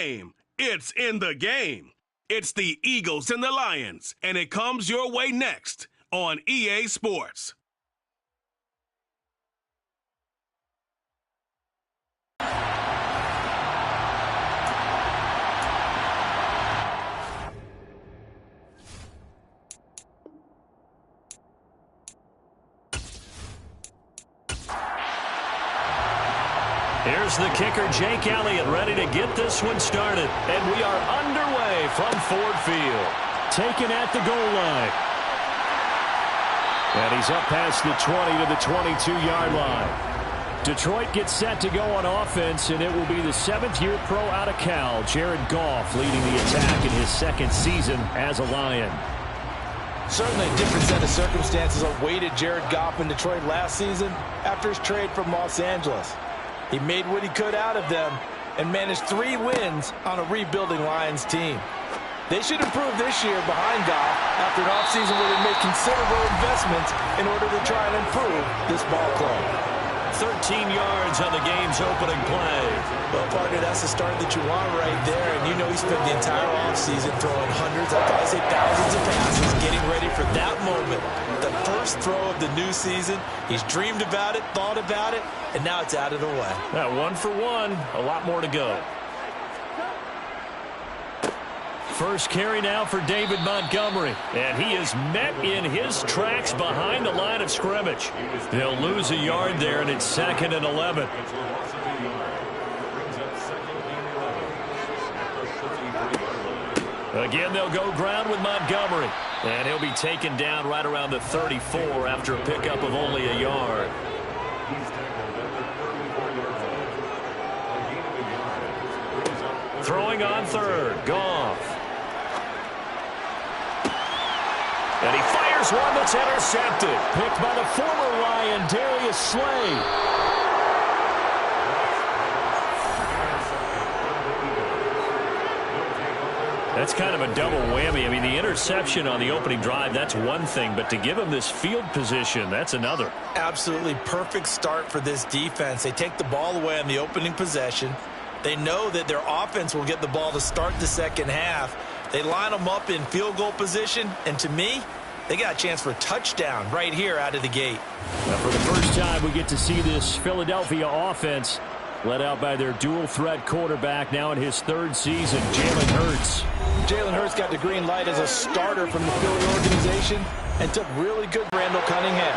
game. It's in the game. It's the Eagles and the Lions, and it comes your way next on EA Sports. Here's the kicker, Jake Elliott, ready to get this one started. And we are underway from Ford Field. Taken at the goal line. And he's up past the 20 to the 22-yard line. Detroit gets set to go on offense, and it will be the seventh-year pro out of Cal, Jared Goff, leading the attack in his second season as a Lion. Certainly a different set of circumstances awaited Jared Goff in Detroit last season after his trade from Los Angeles. He made what he could out of them and managed 3 wins on a rebuilding Lions team. They should improve this year behind Goff after an offseason where they made considerable investments in order to try and improve this ball club. 13 yards on the game's opening play. Well, partner, that's the start that you want right there. And you know he spent the entire offseason throwing hundreds, I'd probably say thousands of passes, getting ready for that moment. The first throw of the new season. He's dreamed about it, thought about it, and now it's out of the way. Now 1 for 1, a lot more to go. First carry now for David Montgomery. And he is met in his tracks behind the line of scrimmage. They'll lose a yard there, and it's 2nd and 11. Again, they'll go ground with Montgomery. And he'll be taken down right around the 34 after a pickup of only a yard. Throwing on third, Goff. And he fires one that's intercepted. Picked by the former Lion, Darius Slay. That's kind of a double whammy. I mean, the interception on the opening drive, that's one thing. But to give him this field position, that's another. Absolutely perfect start for this defense. They take the ball away on the opening possession. They know that their offense will get the ball to start the second half. They line them up in field goal position, and to me, they got a chance for a touchdown right here out of the gate. Now for the first time, we get to see this Philadelphia offense led out by their dual-threat quarterback now in his 3rd season, Jalen Hurts. Jalen Hurts got the green light as a starter from the Philly organization and took really good Randall Cunningham.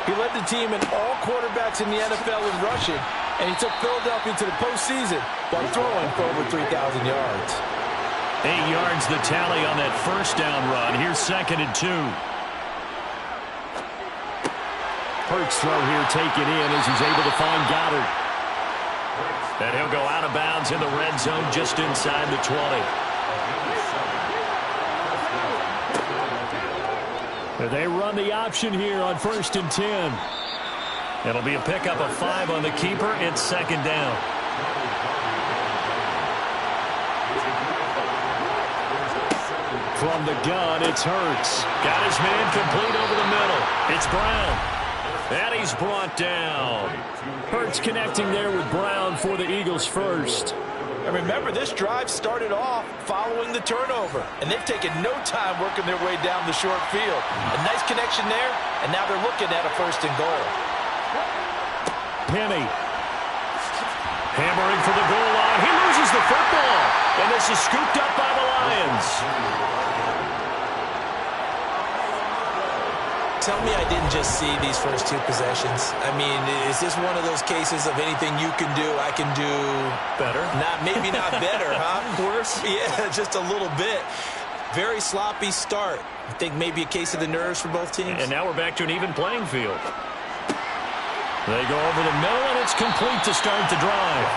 He led the team in all quarterbacks in the NFL in rushing, and he took Philadelphia to the postseason while throwing for over 3,000 yards. 8 yards the tally on that first down run. Here's 2nd and 2. Hurts throw here taken in as he's able to find Goddard. And he'll go out of bounds in the red zone just inside the 20. They run the option here on 1st and 10. It'll be a pickup of 5 on the keeper. It's 2nd down. From the gun, it's Hurts. Got his man complete over the middle. It's Brown. And he's brought down. Hurts connecting there with Brown for the Eagles first. And remember, this drive started off following the turnover. And they've taken no time working their way down the short field. A nice connection there, and now they're looking at a 1st and goal. Penny. Hammering for the goal line. He loses the football. And this is scooped up by the Lions. Tell me I didn't just see these first 2 possessions. I mean, is this one of those cases of anything you can do, I can do better? Maybe not better, huh? Worse? Yeah, just a little bit. Very sloppy start. I think maybe a case of the nerves for both teams. And now we're back to an even playing field. They go over the middle, and it's complete to start the drive.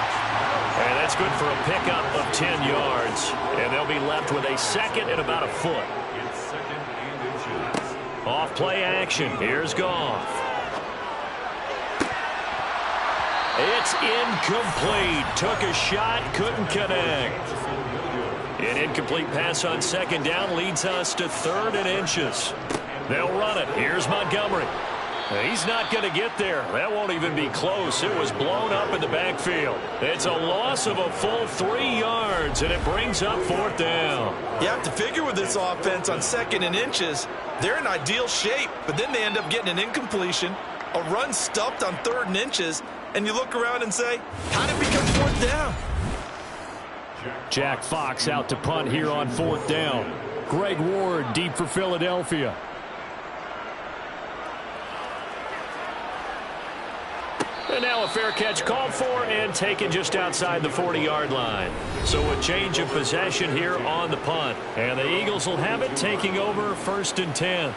And that's good for a pickup of 10 yards. And they'll be left with a 2nd and about a foot. Off play action. Here's Goff. It's incomplete. Took a shot, couldn't connect. An incomplete pass on 2nd down leads us to 3rd and inches. They'll run it. Here's Montgomery. He's not going to get there. That won't even be close. It was blown up in the backfield. It's a loss of a full 3 yards, and it brings up 4th down. You have to figure with this offense on 2nd and inches, they're in ideal shape, but then they end up getting an incompletion, a run stuffed on 3rd and inches, and you look around and say, how did it become 4th down? Jack Fox out to punt here on 4th down. Greg Ward deep for Philadelphia. And now a fair catch called for and taken just outside the 40-yard line. So a change of possession here on the punt. And the Eagles will have it, taking over 1st and 10.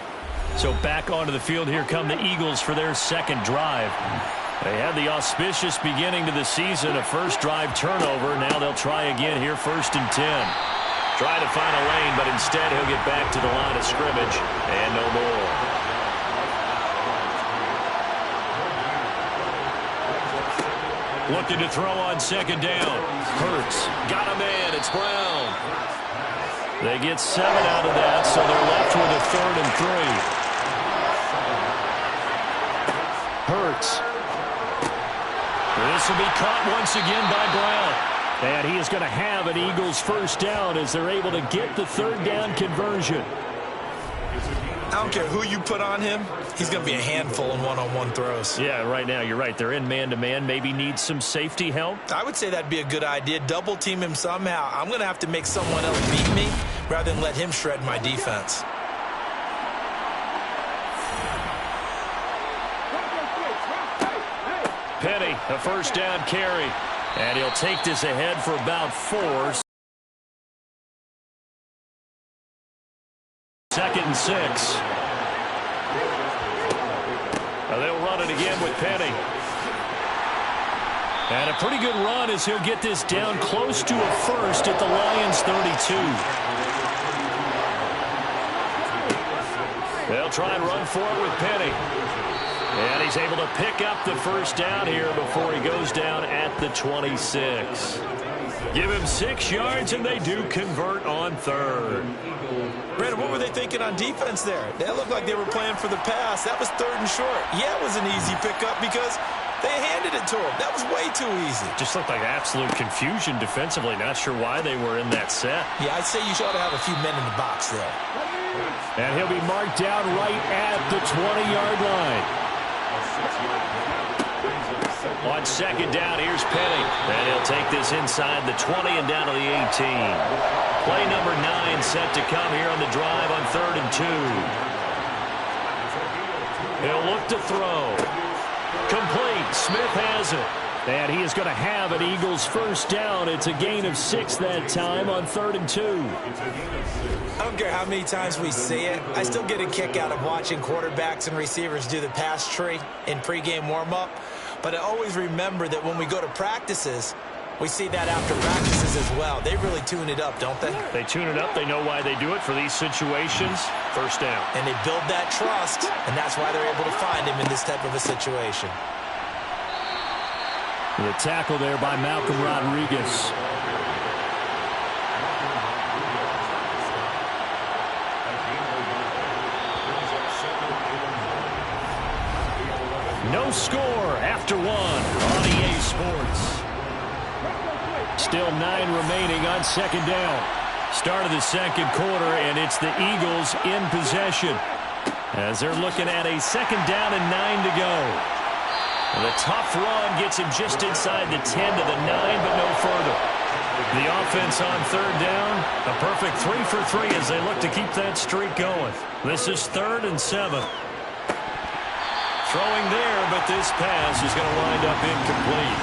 So back onto the field, here come the Eagles for their 2nd drive. They had the auspicious beginning to the season, a first drive turnover. Now they'll try again here, 1st and 10. Try to find a lane, but instead he'll get back to the line of scrimmage and no more. Looking to throw on 2nd down. Hurts. Got a man. It's Brown. They get 7 out of that, so they're left with a 3rd and 3. Hurts. This will be caught once again by Brown. And he is going to have an Eagles 1st down as they're able to get the 3rd down conversion. I don't care who you put on him. He's going to be a handful in one-on-one throws. Yeah, right now, you're right. They're in man-to-man. Maybe need some safety help. I would say that'd be a good idea. Double team him somehow. I'm going to have to make someone else beat me rather than let him shred my defense. Penny, a 1st down carry. And he'll take this ahead for about 4. 2nd and 6. They'll run it again with Penny. And a pretty good run as he'll get this down close to a 1st at the Lions 32. They'll try and run for it with Penny. And he's able to pick up the 1st down here before he goes down at the 26. Give him 6 yards, and they do convert on 3rd. Brandon, what were they thinking on defense there? They looked like they were playing for the pass. That was 3rd and short. Yeah, it was an easy pickup because they handed it to him. That was way too easy. Just looked like absolute confusion defensively. Not sure why they were in that set. Yeah, I'd say you should have a few men in the box there. And he'll be marked down right at the 20-yard line. On 2nd down, here's Penny. And he'll take this inside the 20 and down to the 18. Play number 9 set to come here on the drive on 3rd and 2. He'll look to throw. Complete. Smith has it. And he is going to have an Eagles 1st down. It's a gain of 6 that time on 3rd and 2. I don't care how many times we see it. I still get a kick out of watching quarterbacks and receivers do the pass tree in pregame warm-up. But I always remember that when we go to practices, we see that after practices as well. They really tune it up, don't they? They tune it up. They know why they do it for these situations. 1st down. And they build that trust, and that's why they're able to find him in this type of a situation. The tackle there by Malcolm Rodriguez. No score after 1 on EA Sports. Still 9 remaining on 2nd down. Start of the 2nd quarter, and it's the Eagles in possession as they're looking at a 2nd down and 9 to go. And the tough run gets him just inside the 10 to the 9, but no further. The offense on 3rd down, a perfect 3 for 3 as they look to keep that streak going. This is 3rd and 7. Throwing there, but this pass is going to wind up incomplete.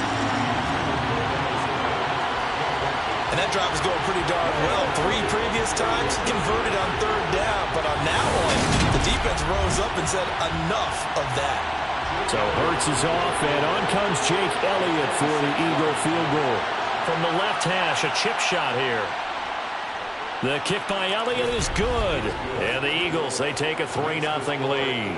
And that drive is going pretty darn well. 3 previous times converted on 3rd down, but on that one, the defense rose up and said enough of that. So Hurts is off, and on comes Jake Elliott for the Eagle field goal. From the left hash, a chip shot here. The kick by Elliott is good. And the Eagles, they take a 3-0 lead.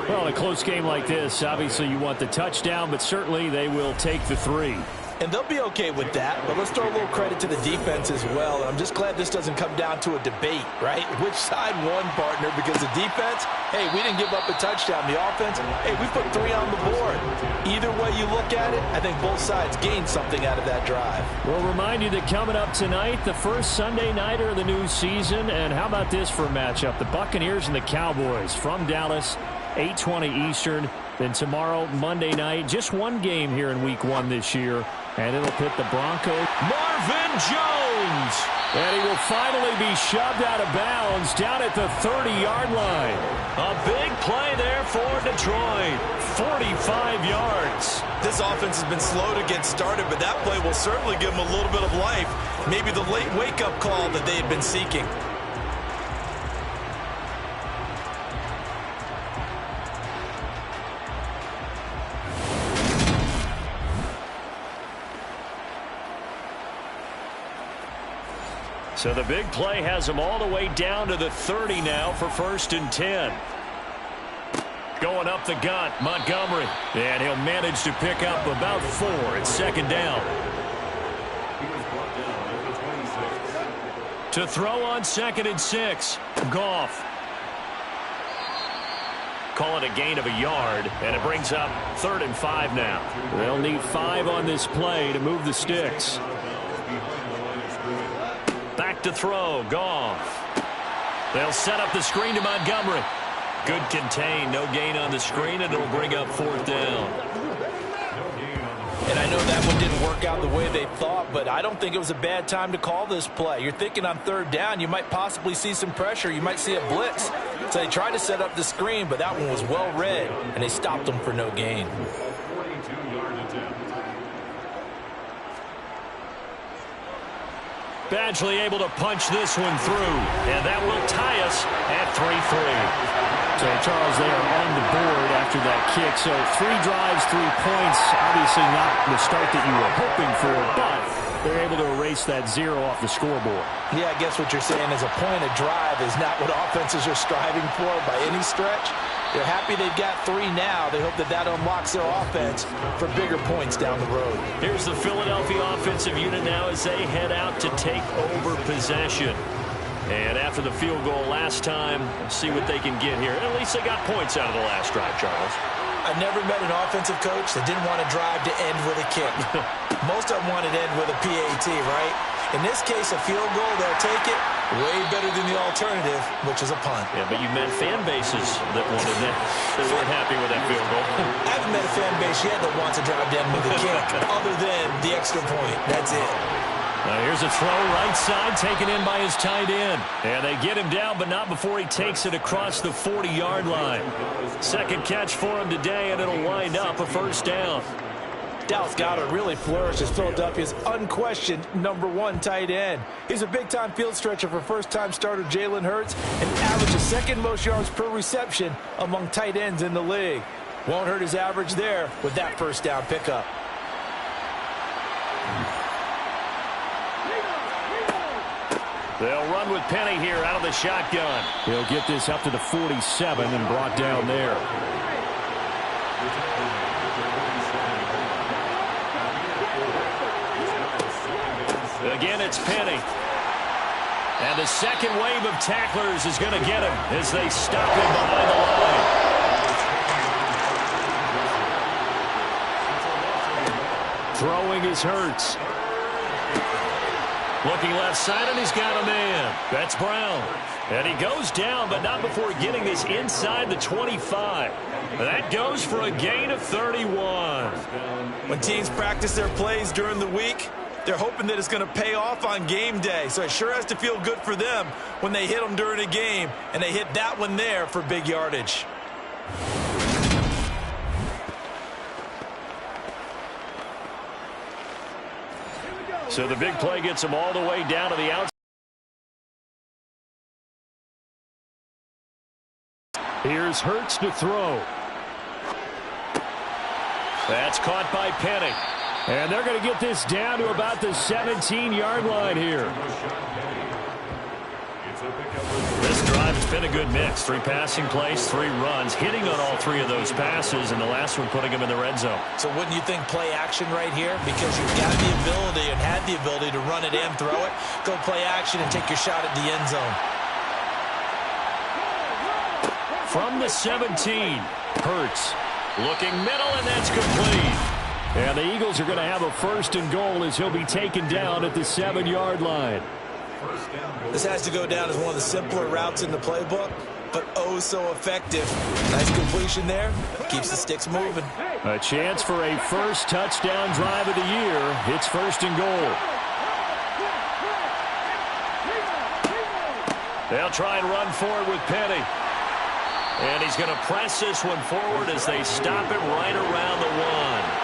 Well, in a close game like this, obviously you want the touchdown, but certainly they will take the 3. And they'll be okay with that, but let's throw a little credit to the defense as well. And I'm just glad this doesn't come down to a debate, right? Which side won, partner? Because the defense, hey, we didn't give up a touchdown. The offense, hey, we put 3 on the board. Either way you look at it, I think both sides gained something out of that drive. We'll remind you that coming up tonight, the first Sunday nighter of the new season. And how about this for a matchup? The Buccaneers and the Cowboys from Dallas, 8:20 Eastern. Then tomorrow, Monday night, just one game here in Week 1 this year. And it'll pit the Broncos. Marvin Jones! And he will finally be shoved out of bounds down at the 30-yard line. A big play there for Detroit. 45 yards. This offense has been slow to get started, but that play will certainly give them a little bit of life. Maybe the late wake-up call that they had been seeking. So the big play has them all the way down to the 30 now for 1st and 10. Going up the gut, Montgomery. And he'll manage to pick up about 4 at 2nd down. To throw on 2nd and 6, Goff. Call it a gain of a yard, and it brings up 3rd and 5 now. They'll need 5 on this play to move the sticks. Back to throw, Goff. They'll set up the screen to Montgomery. Good contain, no gain on the screen, and it'll bring up 4th down. And I know that one didn't work out the way they thought, but I don't think it was a bad time to call this play. You're thinking on 3rd down, you might possibly see some pressure. You might see a blitz. So they tried to set up the screen, but that one was well read, and they stopped them for no gain. Badgley able to punch this one through, and that will tie us at 3-3. So, Charles, they are on the board after that kick. So 3 drives, 3 points. Obviously not the start that you were hoping for, but they're able to erase that 0 off the scoreboard. Yeah, I guess what you're saying is a point of drive is not what offenses are striving for by any stretch. They're happy they've got 3 now. They hope that that unlocks their offense for bigger points down the road. Here's the Philadelphia offensive unit now as they head out to take over possession. And after the field goal last time, see what they can get here. At least they got points out of the last drive, Charles. I've never met an offensive coach that didn't want to drive to end with a kick. Most of them wanted to end with a PAT, right? In this case, a field goal, they'll take it. Way better than the alternative, which is a punt. Yeah, but you met fan bases that wanted that. They weren't happy with that field goal. I haven't met a fan base yet that wants to drive down with a kick, other than the extra point. That's it. Here's a throw right side taken in by his tight end. And they get him down, but not before he takes it across the 40-yard line. 2nd catch for him today, and it'll wind up a 1st down. Dallas Goedert really flourished as Philadelphia's unquestioned #1 tight end. He's a big-time field stretcher for first-time starter Jalen Hurts and averages 2nd most yards per reception among tight ends in the league. Won't hurt his average there with that 1st down pickup. They'll run with Penny here out of the shotgun. He'll get this up to the 47 and brought down there. Again, it's Penny. And the 2nd wave of tacklers is going to get him as they stop him behind the line. Throwing is Hurts. Looking left side, and he's got a man. That's Brown. And he goes down, but not before getting this inside the 25. That goes for a gain of 31. When teams practice their plays during the week, they're hoping that it's going to pay off on game day. So it sure has to feel good for them when they hit them during a game, and they hit that one there for big yardage. So the big play gets them all the way down to the outside. Here's Hurts to throw. That's caught by Penny. And they're going to get this down to about the 17-yard line here. This drive has been a good mix. 3 passing plays, 3 runs, hitting on all 3 of those passes, and the last one putting him in the red zone. So wouldn't you think play action right here? Because you've got the ability and had the ability to run it and throw it. Go play action and take your shot at the end zone. From the 17, Hurts looking middle, and that's complete. And the Eagles are going to have a 1st and goal as he'll be taken down at the 7-yard line. This has to go down as one of the simpler routes in the playbook, but oh so effective. Nice completion there. Keeps the sticks moving. A chance for a first touchdown drive of the year. It's 1st and goal. They'll try and run forward with Penny. And he's going to press this one forward as they stop him right around the 1.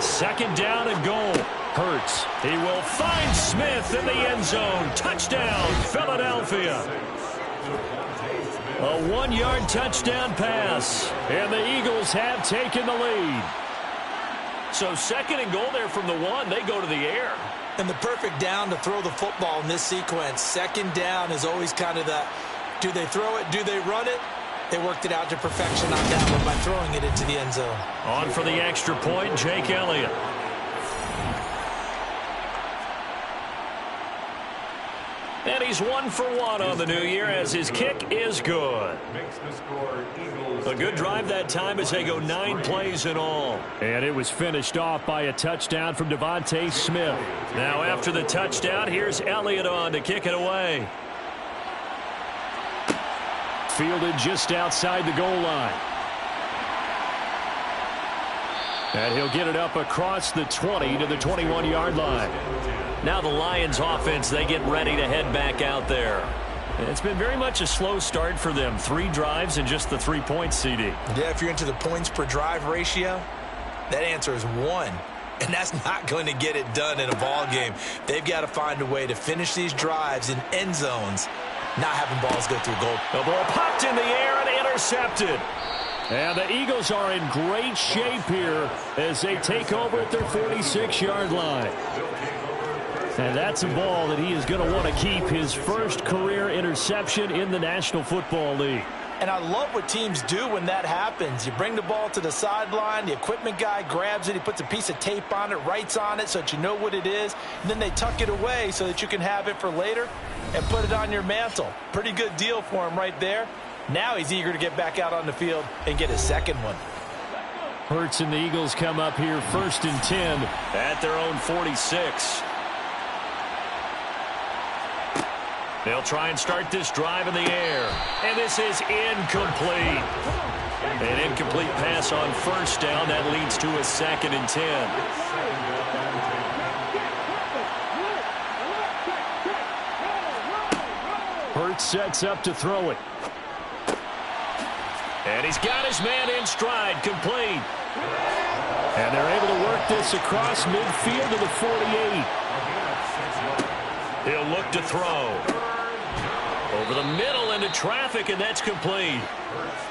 2nd down and goal. Hurts. He will find Smith in the end zone. Touchdown, Philadelphia. A 1-yard touchdown pass. And the Eagles have taken the lead. So 2nd and goal there from the 1. They go to the air. And the perfect down to throw the football in this sequence. 2nd down is always kind of the, do they throw it, do they run it? They worked it out to perfection on that one by throwing it into the end zone. On for the extra point, Jake Elliott. And he's 1 for 1 on the new year as his kick is good. A good drive that time as they go 9 plays in all. And it was finished off by a touchdown from Devontae Smith. Now after the touchdown, here's Elliott on to kick it away. Fielded just outside the goal line. And he'll get it up across the 20 to the 21-yard line. Now the Lions offense, they get ready to head back out there. It's been very much a slow start for them. 3 drives and just the 3 points, CD. Yeah, if you're into the points per drive ratio, that answer is 1. And that's not going to get it done in a ball game. They've got to find a way to finish these drives in end zones, not having balls go through goal. The ball popped in the air and intercepted. And the Eagles are in great shape here as they take over at their 46-yard line. And that's a ball that he is going to want to keep, his first career interception in the National Football League. And I love what teams do when that happens. You bring the ball to the sideline, the equipment guy grabs it, he puts a piece of tape on it, writes on it so that you know what it is, and then they tuck it away so that you can have it for later and put it on your mantle. Pretty good deal for him right there. Now he's eager to get back out on the field and get his 2nd one. Hurts and the Eagles come up here 1st and 10 at their own 46. They'll try and start this drive in the air. And this is incomplete. An incomplete pass on 1st down. That leads to a 2nd and 10. Hurts sets up to throw it. And he's got his man in stride, complete. And they're able to work this across midfield to the 48. He'll look to throw. Over the middle into traffic, and that's complete.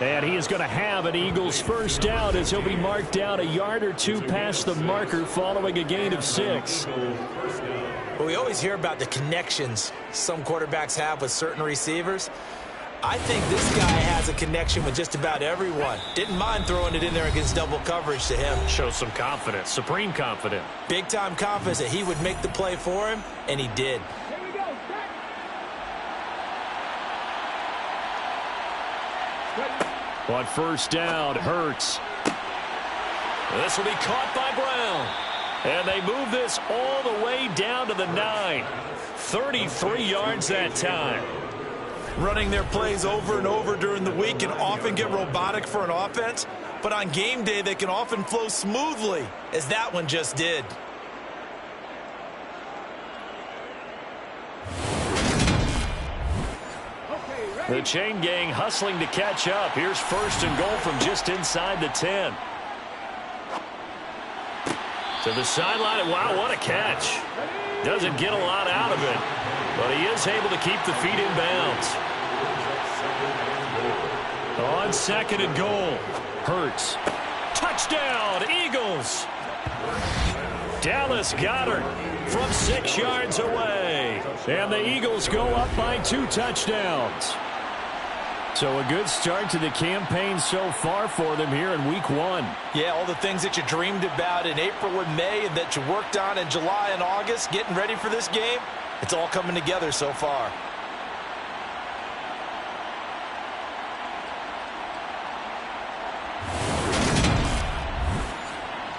And he is going to have an Eagles 1st down as he'll be marked down a yard or 2 past the marker following a gain of 6. Well, we always hear about the connections some quarterbacks have with certain receivers. I think this guy has a connection with just about everyone. Didn't mind throwing it in there against double coverage to him. Shows some confidence, supreme confidence. Big-time confidence that he would make the play for him, and he did. On 1st down, Hurts. This will be caught by Brown. And they move this all the way down to the 9. 33 yards that time. Running their plays over and over during the week can often get robotic for an offense, but on game day they can often flow smoothly, as that one just did. The chain gang hustling to catch up. Here's 1st and goal from just inside the 10. To the sideline. Wow, what a catch. Doesn't get a lot out of it, but he is able to keep the feet in bounds. On 2nd and goal, Hurts. Touchdown, Eagles. Dallas Goedert from 6 yards away. And the Eagles go up by 2 touchdowns. So a good start to the campaign so far for them here in week 1. Yeah, all the things that you dreamed about in April and May and that you worked on in July and August, getting ready for this game, it's all coming together so far.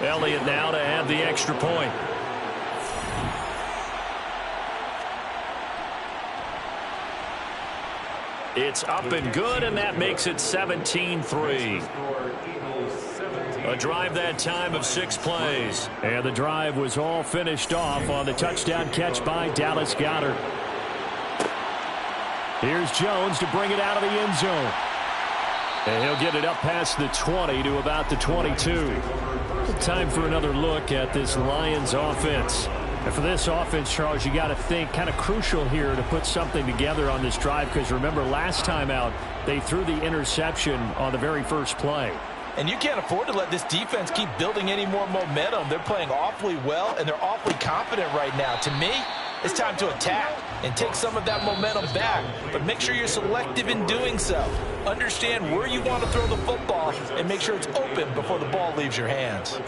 Elliott now to have the extra point. It's up and good, and that makes it 17-3. A drive that time of 6 plays. And the drive was all finished off on the touchdown catch by Dallas Goedert. Here's Jones to bring it out of the end zone. And he'll get it up past the 20 to about the 22. Time for another look at this Lions offense. And for this offense, Charles, you got to think kind of crucial here to put something together on this drive, because remember last time out they threw the interception on the very first play. And you can't afford to let this defense keep building any more momentum. They're playing awfully well, and they're awfully confident right now. To me, it's time to attack and take some of that momentum back. But make sure you're selective in doing so. Understand where you want to throw the football and make sure it's open before the ball leaves your hands.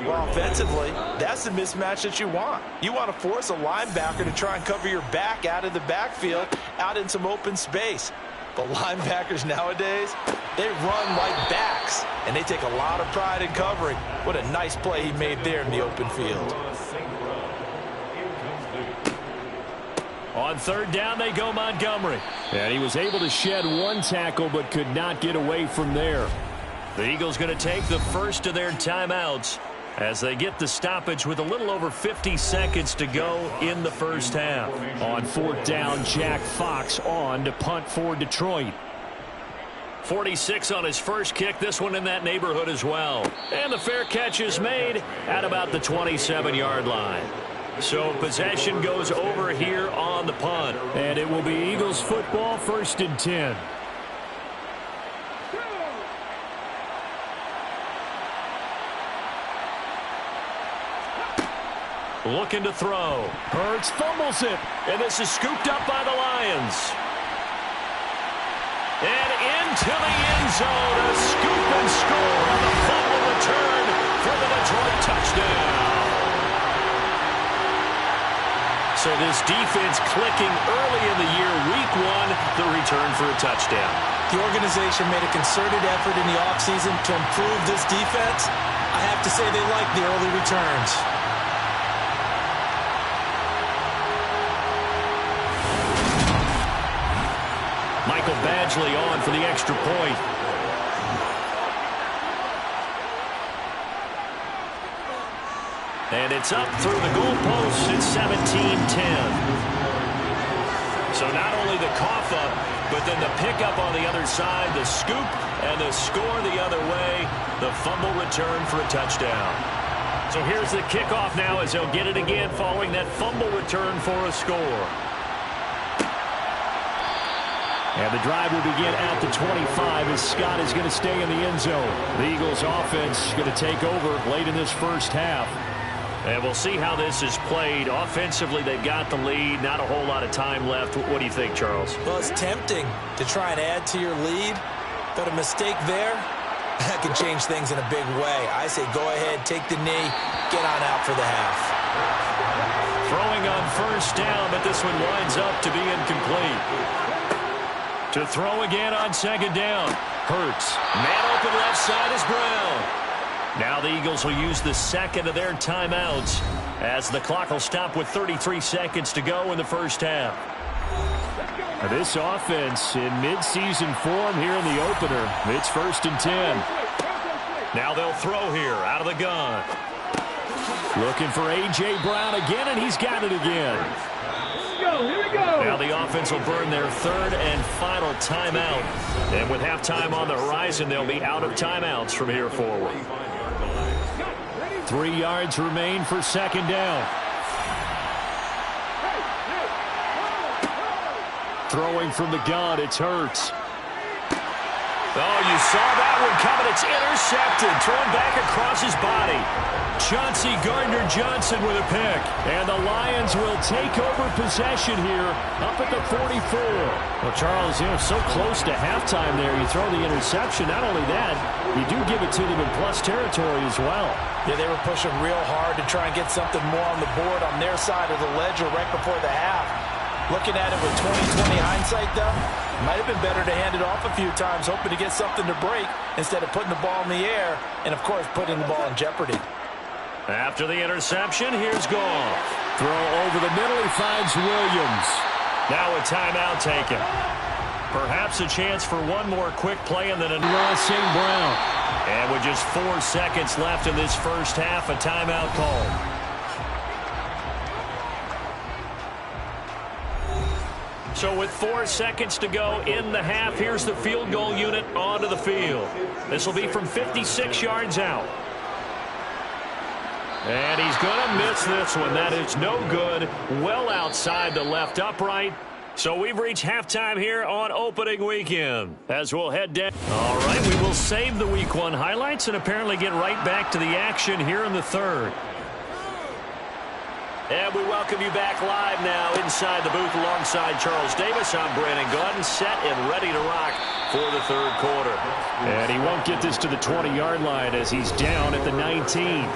Well, offensively, that's the mismatch that you want. You want to force a linebacker to try and cover your back out of the backfield, out in some open space. But linebackers nowadays, they run like backs, and they take a lot of pride in covering. What a nice play he made there in the open field. On 3rd down, they go Montgomery. And he was able to shed 1 tackle, but could not get away from there. The Eagles going to take the first of their timeouts as they get the stoppage with a little over 50 seconds to go in the first half. On 4th down, Jack Fox on to punt for Detroit. 46 on his first kick, this one in that neighborhood as well. And the fair catch is made at about the 27-yard line. So possession goes over here on the punt. And it will be Eagles football, 1st and 10. Looking to throw. Hurts fumbles it. And this is scooped up by the Lions. And into the end zone. A scoop and score on the fumble return for the Detroit touchdown. So this defense clicking early in the year, week 1, the return for a touchdown. The organization made a concerted effort in the offseason to improve this defense. I have to say they like the early returns. Michael Badgley on for the extra point. And it's up through the goalpost. It's 17-10. So not only the cough up, but then the pickup on the other side, the scoop, and the score the other way, the fumble return for a touchdown. So here's the kickoff now as he'll get it again following that fumble return for a score. And the drive will begin at the 25 as Scott is going to stay in the end zone. The Eagles offense going to take over late in this first half. And we'll see how this is played. Offensively, they've got the lead. Not a whole lot of time left. What do you think, Charles? Well, it's tempting to try and add to your lead, but a mistake there, that can change things in a big way. I say go ahead, take the knee, get on out for the half. Throwing on 1st down, but this one winds up to be incomplete. To throw again on 2nd down. Hurts. Man open left side is Brown. Now the Eagles will use the 2nd of their timeouts as the clock will stop with 33 seconds to go in the first half. This offense in midseason form here in the opener. It's 1st and 10. Now they'll throw here out of the gun. Looking for A.J. Brown again, and he's got it again. Here we go. Now the offense will burn their 3rd and final timeout. And with halftime on the horizon, they'll be out of timeouts from here forward. 3 yards remain for 2nd down. Throwing from the gun, it's Hurts. Oh, you saw that one coming. It's intercepted. Thrown back across his body. Chauncey Gardner-Johnson with a pick. And the Lions will take over possession here up at the 44. Well, Charles, so close to halftime there. You throw the interception. Not only that, you do give it to them in plus territory as well. Yeah, they were pushing real hard to try and get something more on the board on their side of the ledger right before the half. Looking at it with 20/20 hindsight, though, might have been better to hand it off a few times, hoping to get something to break instead of putting the ball in the air and, of course, putting the ball in jeopardy. After the interception, here's Goff. Throw over the middle, he finds Williams. Now a timeout taken. Perhaps a chance for one more quick play and then a St. Brown. And with just 4 seconds left in this first half, a timeout call. So with 4 seconds to go in the half, here's the field goal unit onto the field. This will be from 56 yards out. And he's going to miss this one. That is no good. Well outside the left upright. So we've reached halftime here on opening weekend. As we'll head down. All right, we will save the Week 1 highlights and apparently get right back to the action here in the third. And we welcome you back live now inside the booth alongside Charles Davis. I'm Brandon Gordon, set and ready to rock for the third quarter. And he won't get this to the 20-yard line as he's down at the 19.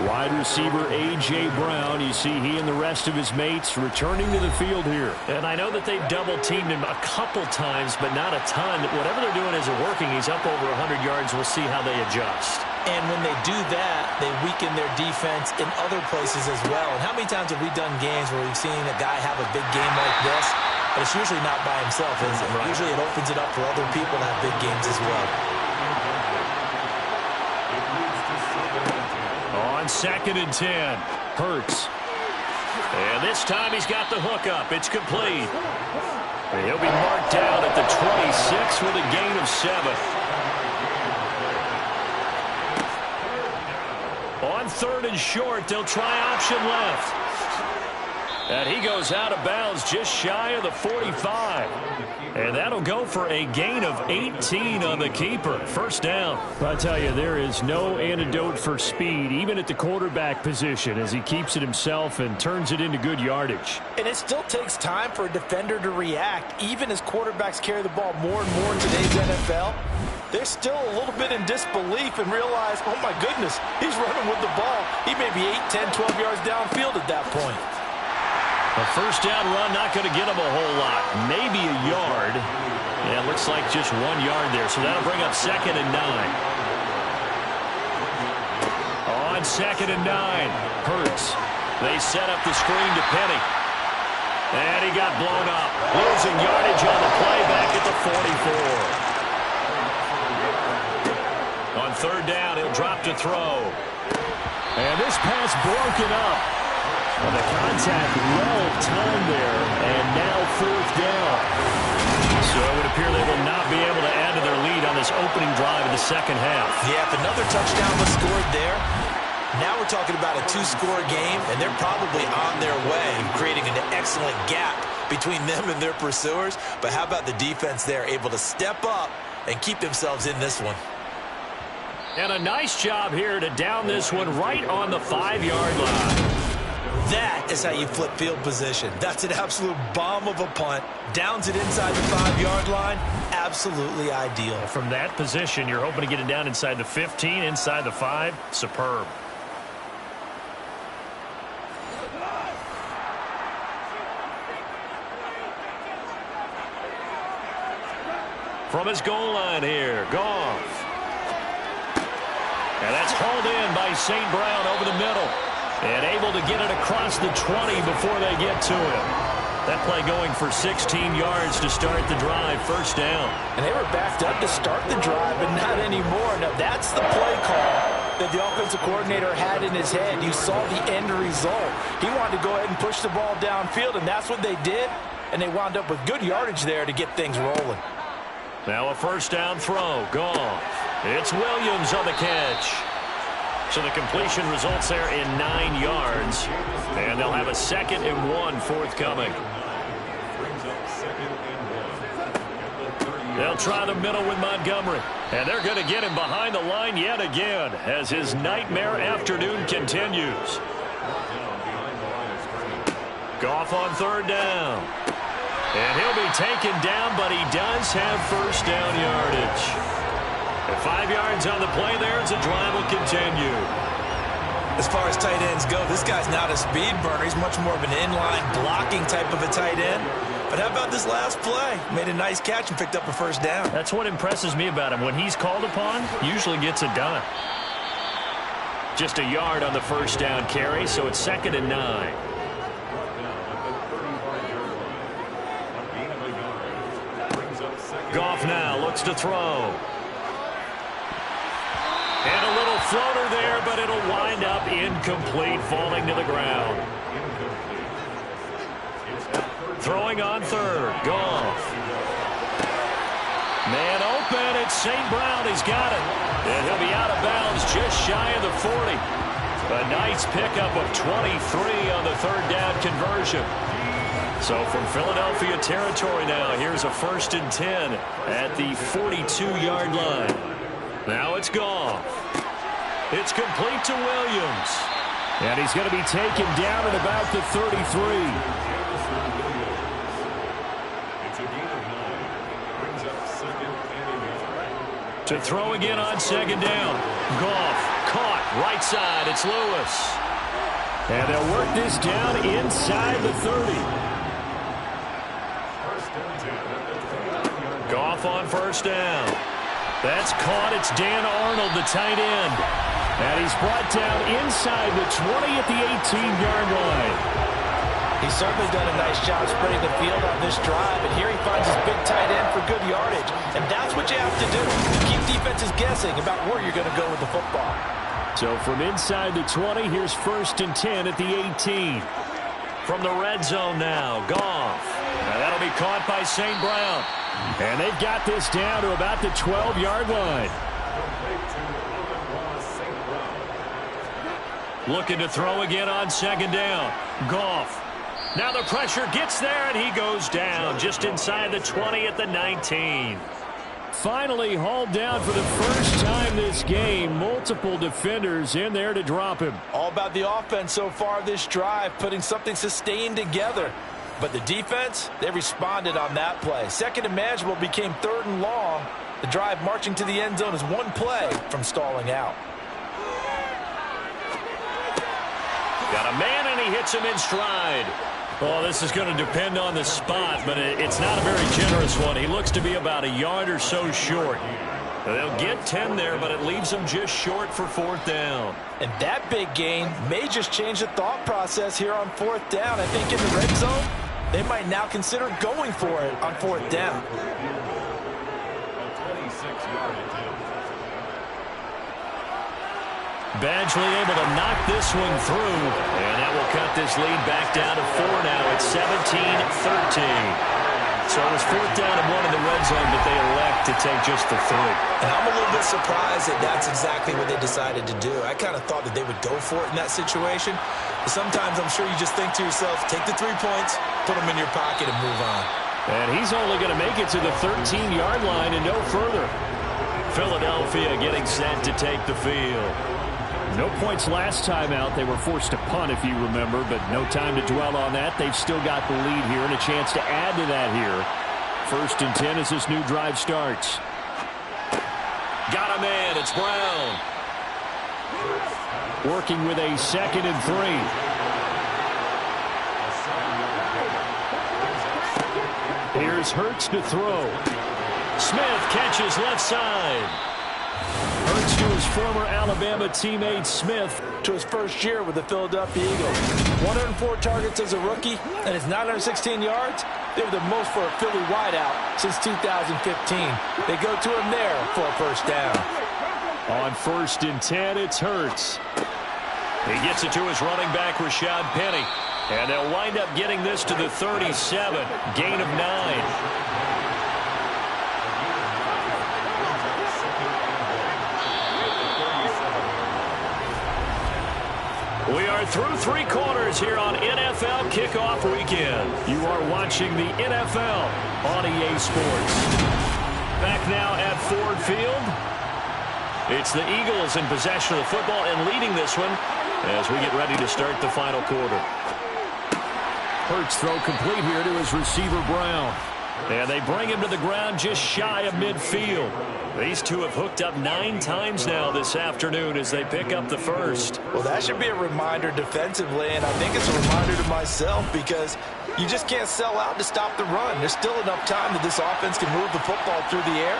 Wide receiver A.J. Brown, you see he and the rest of his mates returning to the field here. And I know that they've double-teamed him a couple times, but not a ton. Whatever they're doing isn't working. He's up over 100 yards. We'll see how they adjust. And when they do that, they weaken their defense in other places as well. And how many times have we done games where we've seen a guy have a big game like this, but it's usually not by himself, is it? Right. Usually it opens it up for other people to have big games as well. On 2nd and 10, Hurts. And this time he's got the hook up. It's complete. And he'll be marked down at the 26 with a gain of 7. On 3rd and short, they'll try option left. And he goes out of bounds just shy of the 45. And that'll go for a gain of 18 on the keeper. First down. I tell you, there is no antidote for speed, even at the quarterback position, as he keeps it himself and turns it into good yardage. And it still takes time for a defender to react, even as quarterbacks carry the ball more and more in today's NFL. They're still a little bit in disbelief and realize, oh my goodness, he's running with the ball. He may be 8, 10, 12 yards downfield at that point. A first down run, not going to get him a whole lot. Maybe a yard. Yeah, it looks like just 1 yard there. So that'll bring up 2nd and 9. On 2nd and 9, Hurts. They set up the screen to Penny. And he got blown up. Losing yardage on the play back at the 44. On 3rd down, he'll drop to throw. And this pass broken up. Well, the contact well timed there, and now 4th down. So it would appear they will not be able to add to their lead on this opening drive of the second half. Yeah, if another touchdown was scored there, now we're talking about a 2-score game, and they're probably on their way, creating an excellent gap between them and their pursuers. But how about the defense there, able to step up and keep themselves in this one? And a nice job here to down this one right on the 5-yard line. That is how you flip field position. That's an absolute bomb of a punt. Downs it inside the 5-yard line. Absolutely ideal. From that position, you're hoping to get it down inside the 15, inside the 5. Superb. From his goal line here, Goff. And that's hauled in by St. Brown over the middle. And able to get it across the 20 before they get to him. That play going for 16 yards to start the drive. First down. And they were backed up to start the drive, but not anymore. Now, that's the play call that the offensive coordinator had in his head. You saw the end result. He wanted to go ahead and push the ball downfield, and that's what they did. And they wound up with good yardage there to get things rolling. Now a first down throw. Goff. It's Williams on the catch. So the completion results there in 9 yards. And they'll have a 2nd and 1 forthcoming. They'll try the middle with Montgomery. And they're going to get him behind the line yet again as his nightmare afternoon continues. Goff on third down. And he'll be taken down, but he does have first down yardage. And 5 yards on the play there as the drive will continue. As far as tight ends go, this guy's not a speed burner. He's much more of an inline blocking type of a tight end. But how about this last play? Made a nice catch and picked up a first down. That's what impresses me about him. When he's called upon, usually gets it done. Just a yard on the first down carry, so it's 2nd and 9. Goff now looks to throw. And a little floater there, but it'll wind up incomplete, falling to the ground. Throwing on third. Goff. Man open. It's St. Brown. He's got it. And he'll be out of bounds just shy of the 40. A nice pickup of 23 on the third down conversion. So from Philadelphia territory now, here's a 1st and 10 at the 42-yard line. Now it's Goff. It's complete to Williams. And he's going to be taken down at about the 33. To throw again on 2nd down. Goff caught right side. It's Lewis. And they'll work this down inside the 30. Goff on first down. That's caught. It's Dan Arnold, the tight end. And he's brought down inside the 20 at the 18-yard line. He's certainly done a nice job spreading the field on this drive, and here he finds his big tight end for good yardage. And that's what you have to do. Keep defenses guessing about where you're going to go with the football. So from inside the 20, here's 1st and 10 at the 18. From the red zone now, Goff. And that'll be caught by St. Brown. And they've got this down to about the 12-yard line. Looking to throw again on 2nd down. Goff. Now the pressure gets there, and he goes down just inside the 20 at the 19. Finally hauled down for the first time this game. Multiple defenders in there to drop him. All about the offense so far this drive, putting something sustained together. But the defense, they responded on that play. 2nd and manageable became 3rd and long. The drive marching to the end zone is one play from stalling out. Got a man, and he hits him in stride. Oh, this is going to depend on the spot, but it's not a very generous one. He looks to be about a yard or so short. They'll get 10 there, but it leaves them just short for 4th down. And that big gain may just change the thought process here on 4th down. I think in the red zone, they might now consider going for it on 4th down. Badgley able to knock this one through, and that will cut this lead back down to 4 now. It's 17-13. So it was 4th down and 1 in the red zone, but they elect to take just the 3. And I'm a little bit surprised that that's exactly what they decided to do. I kind of thought that they would go for it in that situation. But sometimes I'm sure you just think to yourself, take the 3 points, put them in your pocket, and move on. And he's only going to make it to the 13-yard line and no further. Philadelphia getting set to take the field. No points last time out. They were forced to punt, if you remember, but no time to dwell on that. They've still got the lead here and a chance to add to that here. 1st and 10 as this new drive starts. Got a man. It's Brown. Working with a 2nd and 3. Here's Hurts to throw. Smith catches left side. Hurts to his former Alabama teammate Smith. To his first year with the Philadelphia Eagles. 104 targets as a rookie, and his 916 yards, they were the most for a Philly wideout since 2015. They go to him there for a first down. On 1st and 10, it's Hurts. He gets it to his running back, Rashad Penny. And they'll wind up getting this to the 37. Gain of 9. We are through 3 quarters here on NFL Kickoff Weekend. You are watching the NFL on EA Sports. Ford Field. It's the Eagles in possession of the football and leading this one as we get ready to start the final quarter. Hurts throw complete here to his receiver, Brown. And they bring him to the ground just shy of midfield. These two have hooked up 9 times now this afternoon as they pick up the first. Well, that should be a reminder defensively, and I think it's a reminder to myself because you just can't sell out to stop the run. There's still enough time that this offense can move the football through the air,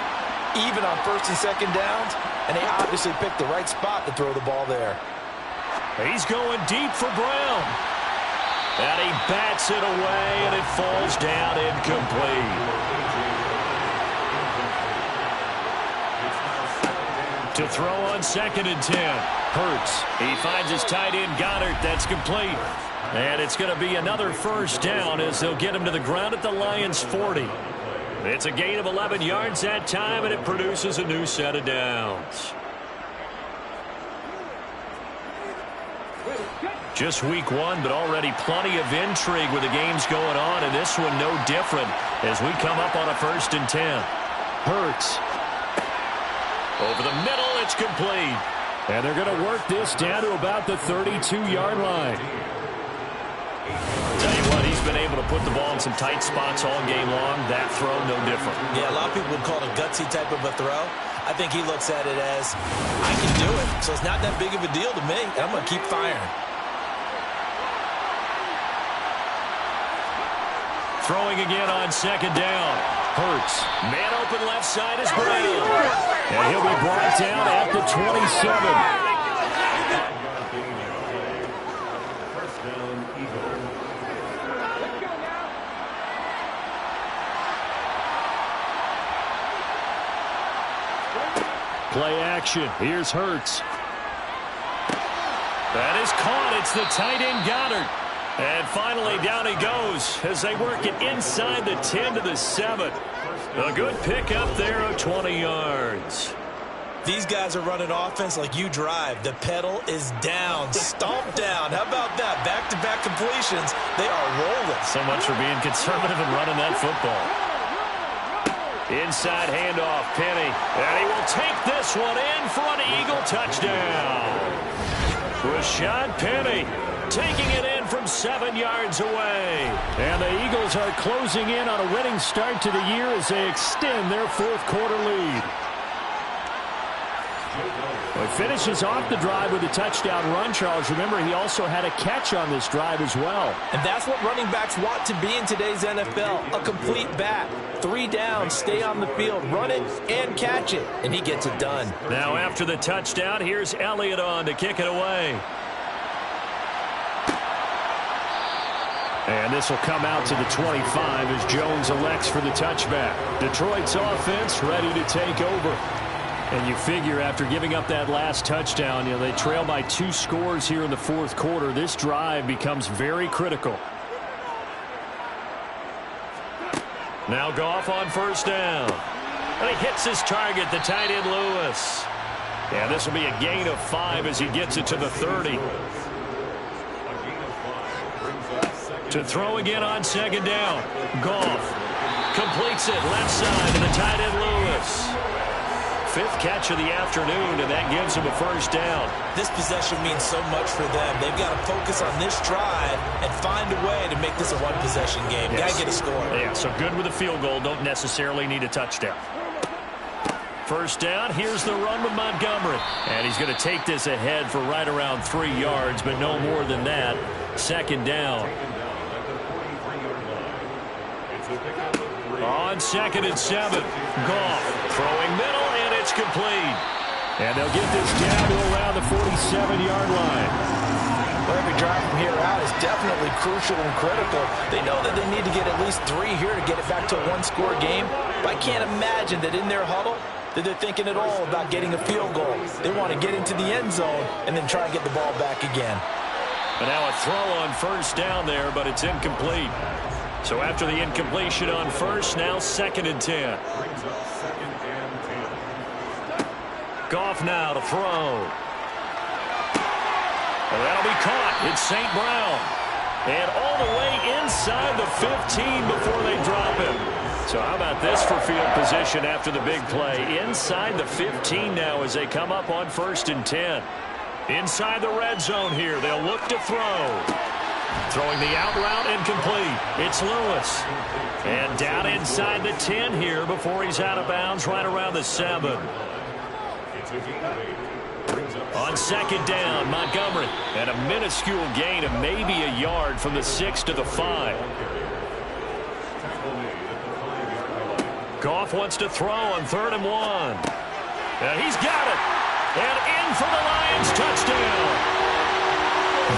even on first and second downs, and they obviously picked the right spot to throw the ball there. He's going deep for Brown. And he bats it away, and it falls down incomplete. To throw on 2nd and 10. Hurts. He finds his tight end, Goddard. That's complete. And it's going to be another first down as they'll get him to the ground at the Lions' 40. It's a gain of 11 yards that time, and it produces a new set of downs. Just week 1, but already plenty of intrigue with the games going on, and this one no different as we come up on a 1st and 10. Hurts. Over the middle, it's complete. And they're going to work this down to about the 32-yard line. Tell you what, he's been able to put the ball in some tight spots all game long. That throw, no different. Yeah, a lot of people would call it a gutsy type of a throw. I think he looks at it as, I can do it, so it's not that big of a deal to me, and I'm going to keep firing. Throwing again on 2nd down. Hurts. Man open left side is Brown. And he'll be brought down at the 27. Play action. Here's Hurts. That is caught. It's the tight end Goddard. And finally down he goes as they work it inside the 10 to the 7. A good pickup there of 20 yards. These guys are running offense like you drive. The pedal is down, stomped down. How about that? Back-to-back completions. They are rolling. So much for being conservative and running that football. Inside handoff, Penny. And he will take this one in for an Eagle touchdown. Rashad Penny taking it in from 7 yards away. And the Eagles are closing in on a winning start to the year as they extend their 4th quarter lead. Well, he finishes off the drive with a touchdown run, Charles. Remember, he also had a catch on this drive as well. And that's what running backs want to be in today's NFL, a complete back. 3 downs, stay on the field, run it, and catch it. And he gets it done. Now after the touchdown, here's Elliott on to kick it away. And this will come out to the 25 as Jones elects for the touchback. Detroit's offense ready to take over. And you figure after giving up that last touchdown, they trail by 2 scores here in the 4th quarter. This drive becomes very critical. Now Goff on 1st down. And he hits his target, the tight end Lewis. And this will be a gain of 5 as he gets it to the 30. To throw again on 2nd down. Goff completes it left side to the tight end Lewis. 5th catch of the afternoon, and that gives him a 1st down. This possession means so much for them. They've got to focus on this drive and find a way to make this a one-possession game. Yes. Got to get a score. Yeah, so good with a field goal. Don't necessarily need a touchdown. 1st down. Here's the run with Montgomery. And he's going to take this ahead for right around 3 yards, but no more than that. 2nd down. On 2nd and 7. Goff throwing middle, and it's complete. And they'll get this down to around the 47-yard line. Well, every drive from here out is definitely crucial and critical. They know that they need to get at least 3 here to get it back to a 1-score game. But I can't imagine that in their huddle that they're thinking at all about getting a field goal. They want to get into the end zone and then try and get the ball back again. And now a throw on 1st down there, but it's incomplete. So after the incompletion on 1st, now 2nd and 10. Goff now to throw. And that'll be caught. It's St. Brown. And all the way inside the 15 before they drop him. So how about this for field position after the big play? Inside the 15 now as they come up on 1st and 10. Inside the red zone here. They'll look to throw. Throwing the out route and complete. It's Lewis. And down inside the 10 here before he's out of bounds right around the 7. On 2nd down, Montgomery. And a minuscule gain of maybe a yard from the 6 to the 5. Goff wants to throw on 3rd and 1. And he's got it. And in for the Lions touchdown.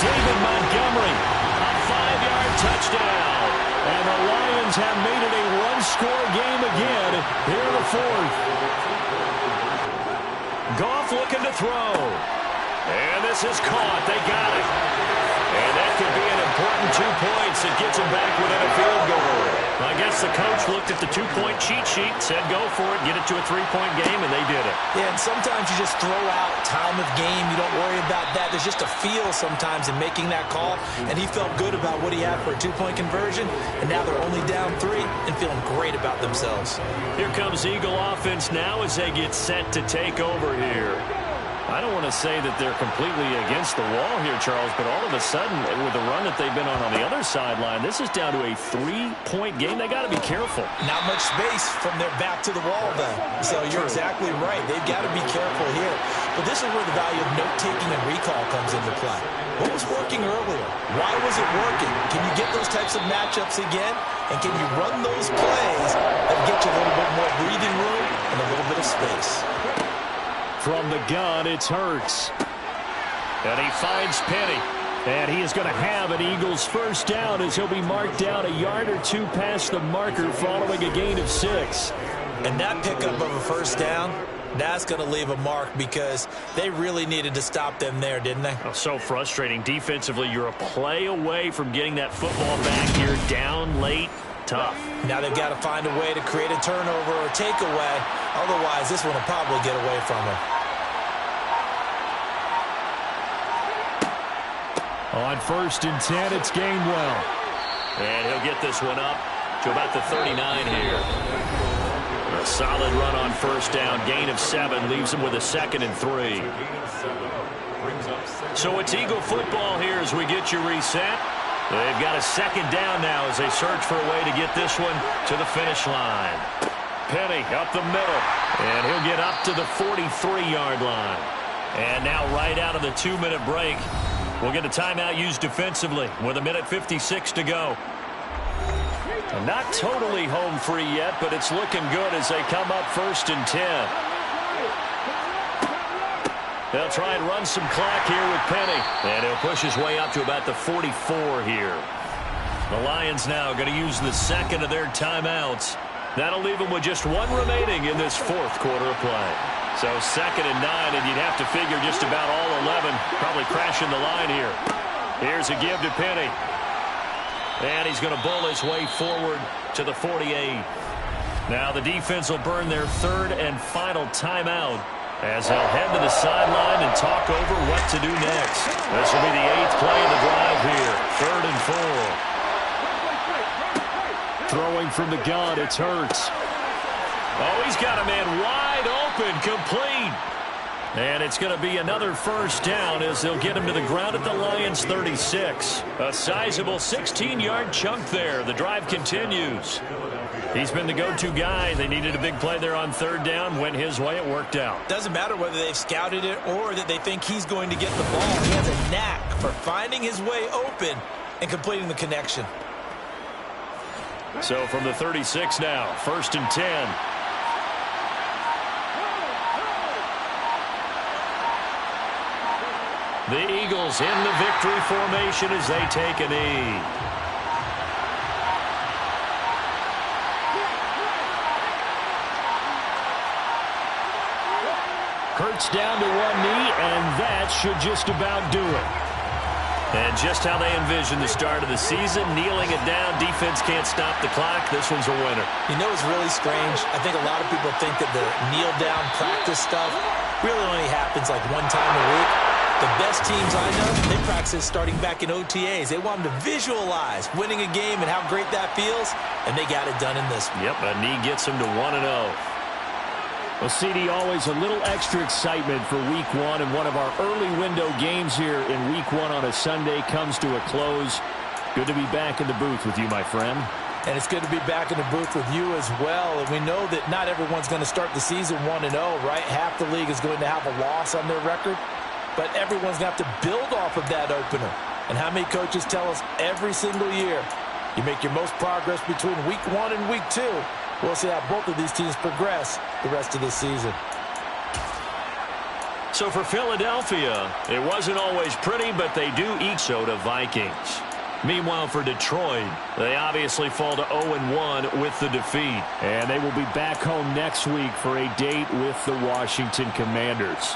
David Montgomery, a 5-yard touchdown. And the Lions have made it a one-score game again here in the 4th. Goff looking to throw. And this is caught. They got it. And that could be an important 2 points that gets them back within a field goal. I guess the coach looked at the 2-point cheat sheet, said go for it, get it to a 3-point game, and they did it. Yeah, and sometimes you just throw out time of game. You don't worry about that. There's just a feel sometimes in making that call, and he felt good about what he had for a 2-point conversion, and now they're only down 3 and feeling great about themselves. Here comes Eagle offense now as they get set to take over here. I don't want to say that they're completely against the wall here, Charles, but all of a sudden, with the run that they've been on the other sideline, this is down to a 3-point game. They got to be careful. Not much space from their back to the wall, then. So you're exactly right. They've got to be careful here. But this is where the value of note-taking and recall comes into play. What was working earlier? Why was it working? Can you get those types of matchups again? And can you run those plays that get you a little bit more breathing room and a little bit of space? From the gun, it's Hurts. And he finds Penny. And he is going to have an Eagles first down as he'll be marked down a yard or 2 past the marker following a gain of 6. And that pickup of a first down, that's going to leave a mark because they really needed to stop them there, didn't they? Oh, so frustrating. Defensively, you're a play away from getting that football back here down late. Tough. Now they've got to find a way to create a turnover or takeaway. Otherwise, this one will probably get away from them. On 1st and 10, it's Gainwell. And he'll get this one up to about the 39 here. A solid run on 1st down. Gain of 7 leaves him with a 2nd and 3. So it's Eagle football here as we get you reset. They've got a 2nd down now as they search for a way to get this one to the finish line. Penny up the middle, and he'll get up to the 43-yard line. And now right out of the 2-minute break, we'll get a timeout used defensively with 1:56 to go. And not totally home free yet, but it's looking good as they come up 1st and 10. They'll try and run some clock here with Penny. And he'll push his way up to about the 44 here. The Lions now going to use the 2nd of their timeouts. That'll leave them with just 1 remaining in this 4th quarter of play. So 2nd and 9, and you'd have to figure just about all 11 probably crashing the line here. Here's a give to Penny. And he's going to bowl his way forward to the 48. Now the defense will burn their 3rd and final timeout as they'll head to the sideline and talk over what to do next. This will be the 8th play of the drive here. 3rd and 4. Throwing from the gun, it's Hurts. Oh, he's got a man wide open, complete. And it's going to be another 1st down as they'll get him to the ground at the Lions' 36. A sizable 16-yard chunk there. The drive continues. He's been the go-to guy. They needed a big play there on 3rd down. Went his way. It worked out. Doesn't matter whether they've scouted it or that they think he's going to get the ball. He has a knack for finding his way open and completing the connection. So from the 36 now, 1st and 10. The Eagles in the victory formation as they take a knee. Hurts down to 1 knee, and that should just about do it. And just how they envision the start of the season, kneeling it down, defense can't stop the clock. This one's a winner. You know, it's really strange. I think a lot of people think that the kneel-down practice stuff really only happens like 1 time a week. The best teams I know, they practice starting back in OTAs. They want them to visualize winning a game and how great that feels, and they got it done in this one. Yep, a knee gets him to 1-0. Well, CD, always a little extra excitement for Week 1, and one of our early window games here in Week 1 on a Sunday comes to a close. Good to be back in the booth with you, my friend. And it's good to be back in the booth with you as well. And we know that not everyone's going to start the season 1-0, right? Half the league is going to have a loss on their record. But everyone's going to have to build off of that opener. And how many coaches tell us every single year, you make your most progress between Week 1 and Week 2. We'll see how both of these teams progress the rest of the season. So for Philadelphia, it wasn't always pretty, but they do eat so to Vikings. Meanwhile, for Detroit, they obviously fall to 0-1 with the defeat. And they will be back home next week for a date with the Washington Commanders.